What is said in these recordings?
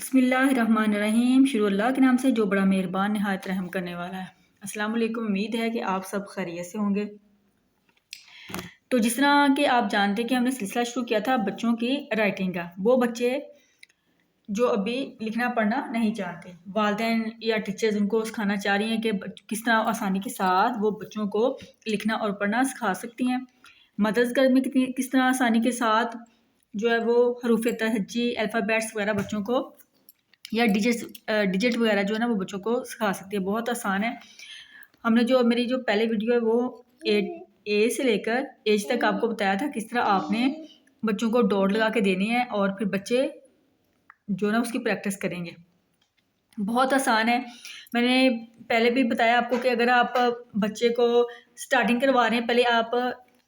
बिस्मिल्लाहिर्रहमानिर्रहीम। शुरू अल्लाह के नाम से जो बड़ा मेहरबान नहायत रहम करने वाला है। अस्सलाम वालेकुम। उम्मीद है कि आप सब खैरियत से होंगे। तो जिस तरह कि आप जानते हैं कि हमने सिलसिला शुरू किया था बच्चों की राइटिंग का, वो बच्चे जो अभी लिखना पढ़ना नहीं चाहते, वालिदैन या टीचर्स उनको सिखाना चाह रही हैं कि किस तरह आसानी के साथ वो बच्चों को लिखना और पढ़ना सिखा सकती हैं। मदर्स घर में किस तरह आसानी के साथ जो है वो हरूफ तहज्जी, अल्फ़ाबेट्स वगैरह बच्चों को या डिजिट वगैरह जो है ना वो बच्चों को सिखा सकती है। बहुत आसान है। हमने जो मेरी जो पहले वीडियो है वो ए से लेकर एज तक आपको बताया था किस तरह आपने बच्चों को डॉट लगा के देनी है और फिर बच्चे जो ना उसकी प्रैक्टिस करेंगे। बहुत आसान है। मैंने पहले भी बताया आपको कि अगर आप बच्चे को स्टार्टिंग करवा रहे हैं, पहले आप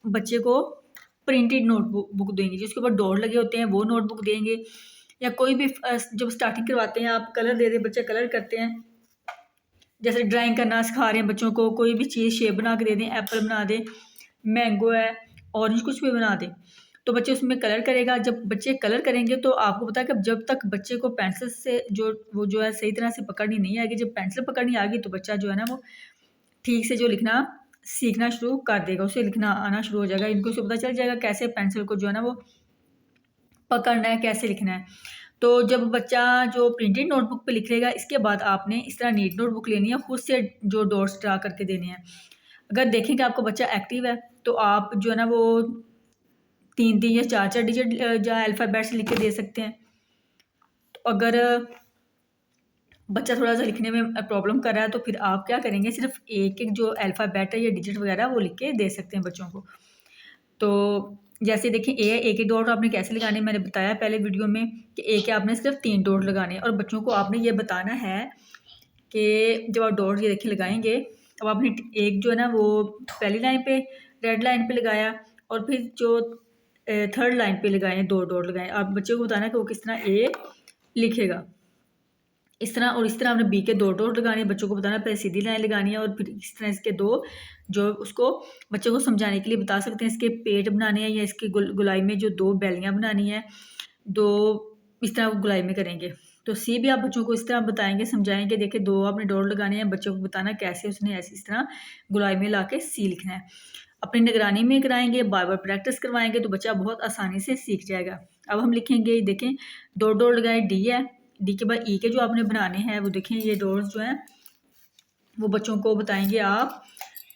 बच्चे को प्रिंटेड नोटबुक देंगे जिसके ऊपर डॉट लगे होते हैं, वो नोटबुक देंगे। या कोई भी जब स्टार्टिंग करवाते हैं आप कलर दे दें, बच्चे कलर करते हैं, जैसे ड्राइंग करना सिखा रहे हैं बच्चों को, कोई भी चीज़ शेप बना के दे दें, एप्पल बना दें, मैंगो है, ऑरेंज, कुछ भी बना दें तो बच्चे उसमें कलर करेगा। जब बच्चे कलर करेंगे तो आपको पता है कि जब तक बच्चे को पेंसिल से जो है सही तरह से पकड़नी नहीं आएगी, जब पेंसिल पकड़नी आ गई तो बच्चा जो है ना वो ठीक से जो लिखना सीखना शुरू कर देगा, उसे लिखना आना शुरू हो जाएगा। इनको उसे पता चल जाएगा कैसे पेंसिल को जो है ना वो पकड़ना है, कैसे लिखना है। तो जब बच्चा जो प्रिंटेड नोटबुक पे लिखेगा, इसके बाद आपने इस तरह नीट नोटबुक लेनी है, खुद से जो डॉट्स ड्रा करके देने हैं। अगर देखें कि आपका बच्चा एक्टिव है तो आप जो है ना वो 3-3 या 4-4 डिजिट या अल्फ़ाबेट्स लिख के दे सकते हैं। तो अगर बच्चा थोड़ा सा लिखने में प्रॉब्लम कर रहा है तो फिर आप क्या करेंगे, सिर्फ एक एक जो अल्फ़ाबेट है या डिजिट वगैरह वो लिख के दे सकते हैं बच्चों को। तो जैसे देखें ए है, ए के डॉट आपने कैसे लगाने मैंने बताया पहले वीडियो में कि ए के आपने सिर्फ 3 डॉट लगाने हैं और बच्चों को आपने ये बताना है कि जब आप डॉट ये देखिए लगाएंगे, अब आपने एक जो है ना वो पहली लाइन पे रेड लाइन पे लगाया और फिर जो थर्ड लाइन पे लगाए 2 डॉट लगाए। आप बच्चे को बताना है कि वो किस तरह ए लिखेगा, इस तरह। और इस तरह आपने बी के 2 डॉट लगाने, बच्चों को बताना पहले सीधी लाइन लगानी है और फिर इस तरह इसके 2 जो उसको बच्चे को समझाने के लिए बता सकते हैं। इसके पेट बनाने हैं या इसकी गुलाई में जो 2 बैलियाँ बनानी है, 2 इस तरह गुलाई में करेंगे। तो सी भी आप बच्चों को इस तरह बताएंगे, समझाएंगे। देखिए 2 आपने डॉट लगाने हैं, बच्चों को बताना कैसे उसने ऐसे इस तरह गुलाई में ला के सी लिखना है। अपनी निगरानी में कराएंगे, बार बार प्रैक्टिस करवाएंगे तो बच्चा बहुत आसानी से सीख जाएगा। अब हम लिखेंगे, देखें 2 डॉट लगाए, डी है, डी के बाद ई के जो आपने बनाने हैं वो देखें ये डॉट्स जो हैं वो बच्चों को बताएंगे आप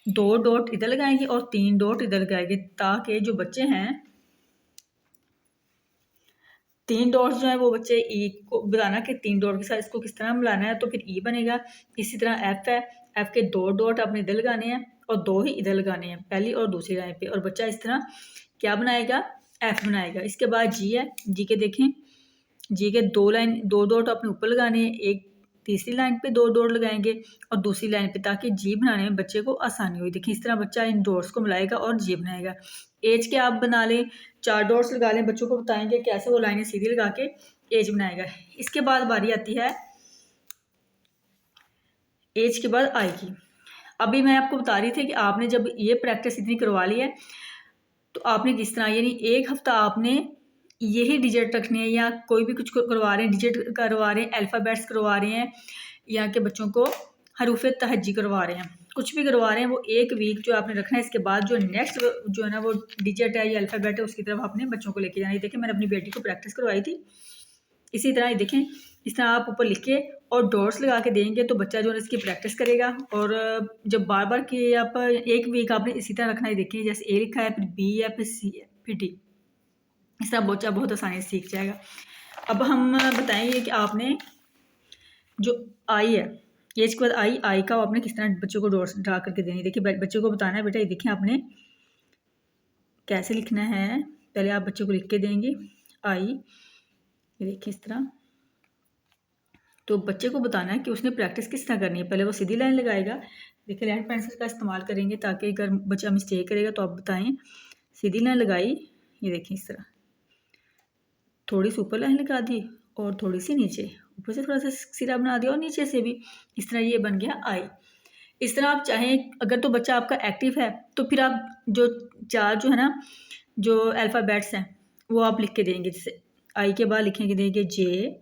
2 डॉट इधर लगाएंगे और 3 डॉट इधर लगाएंगे, ताकि जो बच्चे हैं 3 डॉट्स जो है वो बच्चे ई को बताना कि 3 डॉट के साथ इसको किस तरह मिलाना है तो फिर ई बनेगा। इसी तरह एफ है, एफ के 2 डॉट आपने इधर लगाने हैं और 2 ही इधर लगाने हैं, पहली और दूसरी लाइन पे, और बच्चा इस तरह क्या बनाएगा, एफ बनाएगा। इसके बाद जी है, जी के देखें, जी के 2 डॉट आपने ऊपर लगाने हैं, एक तीसरी लाइन पे 2 डॉट लगाएंगे और दूसरी लाइन पे, ताकि जी बनाने में बच्चे को आसानी हो। देखिए इस तरह बच्चा इन डॉट्स को मिलाएगा और जी बनाएगा। एज के आप बना लें, 4 डॉट्स लगा लें, बच्चों को बताएंगे कैसे वो लाइनें सीधी लगा के एज बनाएगा। इसके बाद बारी आती है एज के बाद आई की। अभी मैं आपको बता रही थी कि आपने जब ये प्रैक्टिस इतनी करवा ली है तो आपने किस तरह, यानी 1 हफ्ता आपने यही डिजिट रखने हैं, या कोई भी कुछ करवा रहे हैं, डिजिट करवा रहे हैं, अल्फ़ाबेट्स करवा रहे हैं, या के बच्चों को हरूफ तहज्जी करवा रहे हैं, कुछ भी करवा रहे हैं, वो 1 वीक जो आपने रखना है। इसके बाद जो नेक्स्ट जो है ना वो डिजिट है या अल्फ़ाबेट है उसकी तरफ आपने बच्चों को लेके जाना है। देखिए मैंने अपनी बेटी को प्रैक्टिस करवाई थी, इसी तरह ही देखें इस तरह आप ऊपर लिख के और डॉट्स लगा के देंगे तो बच्चा जो है इसकी प्रैक्टिस करेगा। और जब बार बार कि आप 1 वीक आपने इसी तरह रखना है। देखिए जैसे ए लिखा है, फिर बी है, फिर सी है, फिर डी, इस तरह बच्चा बहुत आसानी से सीख जाएगा। अब हम बताएंगे कि आपने जो आई है, एज के बाद आई का आपने किस तरह बच्चों को डॉट्स ड्रा करके देनी है। देखिए बच्चों को बताना है बेटा ये देखें आपने कैसे लिखना है, पहले आप बच्चों को लिख के देंगे आई, ये देखिए इस तरह। तो बच्चे को बताना है कि उसने प्रैक्टिस किस तरह करनी है। पहले वो सीधी लाइन लगाएगा, देखिए रेड पेंसिल का इस्तेमाल करेंगे ताकि अगर बच्चा मिस्टेक करेगा तो आप बताएं। सीधी लाइन लगाई, ये देखिए इस तरह, थोड़ी सी ऊपर लाइन लगा दी और थोड़ी सी नीचे, ऊपर से थोड़ा सा सिरा बना दिया और नीचे से भी, इस तरह ये बन गया आई। इस तरह आप चाहें, अगर तो बच्चा आपका एक्टिव है तो फिर आप जो 4 जो है ना जो अल्फ़ाबेट्स हैं वो आप लिख के देंगे। जैसे आई के बाद लिखेंगे, देंगे जे,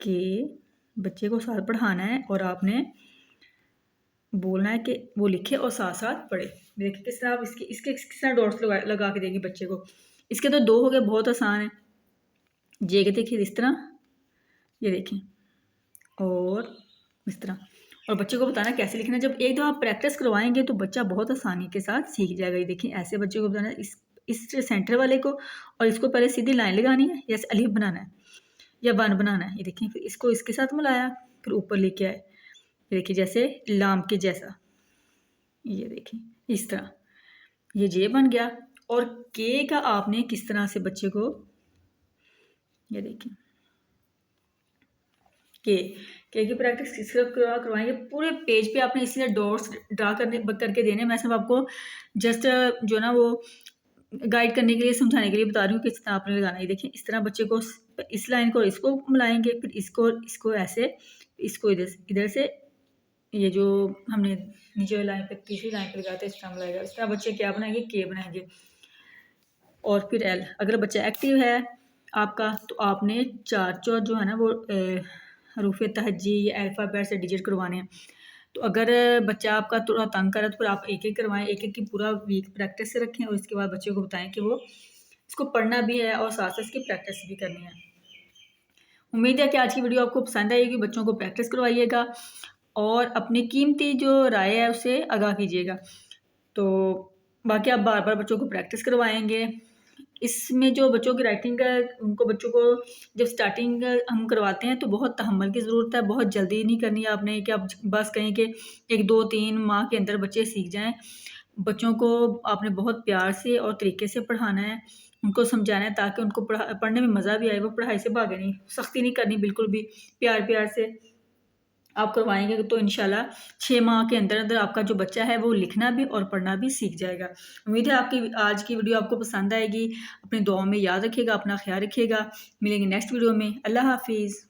कि बच्चे को साथ पढ़ाना है और आपने बोलना है कि वो लिखे और साथ साथ पढ़े। देखिए किस तरह आप इसके किस तरह डॉट्स लगा के देंगे बच्चे को। इसके तो 2 हो गए, बहुत आसान है। जे के देखिए इस तरह, ये देखें, और इस तरह। और बच्चे को बताना कैसे लिखना है। जब एक दफ़ा आप प्रैक्टिस करवाएंगे तो बच्चा बहुत आसानी के साथ सीख जाएगा। ये देखिए ऐसे बच्चे को बताना, इस सेंटर वाले को, और इसको पहले सीधी लाइन लगानी है, जैसे अलिफ बनाना है या वन बनाना है। ये देखिए फिर इसको इसके साथ मिलाया, फिर ऊपर लेके आए, ये देखिए जैसे लाम के जैसा, ये देखिए इस तरह ये जे बन गया। और के का आपने किस तरह से बच्चे को, ये देखिए के की प्रैक्टिस किस तरह करवाएंगे, पूरे पेज पे आपने इसलिए डॉट्स ड्रा करके देने। मैं सिर्फ आपको जस्ट जो ना वो गाइड करने के लिए, समझाने के लिए बता रही हूँ किस तरह आपने लगाना है। देखिए इस तरह बच्चे को इस लाइन को इसको मिलाएंगे, फिर इसको ऐसे, इसको इधर से, ये जो हमने नीचे वाली लाइन पे तीसरी लाइन पे लगाते हैं इस तरह मिलाएगा। इस तरह बच्चे क्या बनाएंगे, के बनाएंगे। और फिर एल, अगर बच्चा एक्टिव है आपका तो आपने 4 जो है ना वो हरूफ तहज्जी या अल्फ़ाबेट से डिजिट करवाने हैं। तो अगर बच्चा आपका थोड़ा तंग करे तो फिर आप एक एक करवाएं, एक एक की पूरा वीक प्रैक्टिस से रखें, और इसके बाद बच्चे को बताएं कि वो इसको पढ़ना भी है और साथ साथ इसकी प्रैक्टिस भी करनी है। उम्मीद है कि आज की वीडियो आपको पसंद आएगी। बच्चों को प्रैक्टिस करवाइएगा और अपनी कीमती जो राय है उसे आगाह कीजिएगा। तो बाकी आप बार बार बच्चों को प्रैक्टिस करवाएंगे। इसमें जो बच्चों की राइटिंग है, उनको बच्चों को जब स्टार्टिंग हम करवाते हैं तो बहुत तहम्मुल की ज़रूरत है। बहुत जल्दी नहीं करनी है आपने कि आप बस कहें कि 1 2 3 माह के अंदर बच्चे सीख जाएं। बच्चों को आपने बहुत प्यार से और तरीके से पढ़ाना है, उनको समझाना है ताकि उनको पढ़ने में मज़ा भी आए, वो पढ़ाई से भागे नहीं। सख्ती नहीं करनी बिल्कुल भी, प्यार प्यार से आप करवाएंगे तो इंशाल्लाह 6 माह के अंदर अंदर आपका जो बच्चा है वो लिखना भी और पढ़ना भी सीख जाएगा। उम्मीद है आपकी आज की वीडियो आपको पसंद आएगी। अपनी दुआओं में याद रखिएगा, अपना ख्याल रखिएगा। मिलेंगे नेक्स्ट वीडियो में। अल्लाह हाफिज़।